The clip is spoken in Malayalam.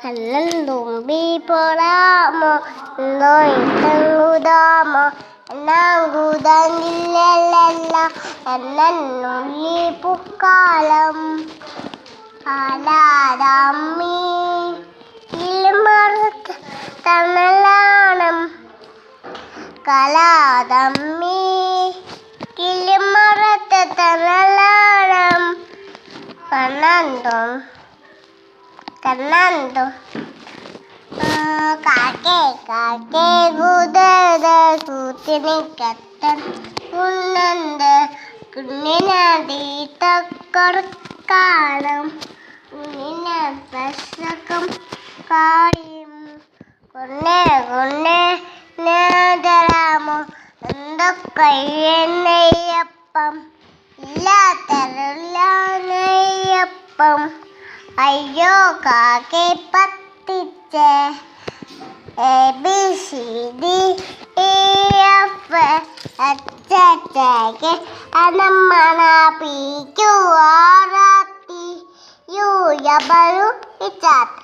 കല്ലൻ തുമ്പി പോടാമോ എന്തോയിട്ടങ്ങുതാമോ എന്നാങ്കുതന്നില്ലല്ല എന്നുള്ളി പൂക്കാലം കാലാതമ്മീ കിളിമറത്ത് തണലാണം കലാതമ്മീ കിളിമറത്ത് തണലാണം കണ്ണന്തോ കാക്കേ കാക്കേ കുതത കൂത്തിനിക്കത്തൻ കുന്നന്ത് കുഞ്ഞിനടി തക്കറക്കാലം കുഞ്ഞിന പസകം കായും കൊന്നേ കൊന്നേ നേതരാമോ എന്തൊക്കെയ്യപ്പം ഇല്ലാത്തരല്ല നെയ്യപ്പം അയ്യോ കാക്കേ പത്തിച്ചേ ABCD EF HHK അനമ്മണ PQRT UW ഇച്ചാത്ത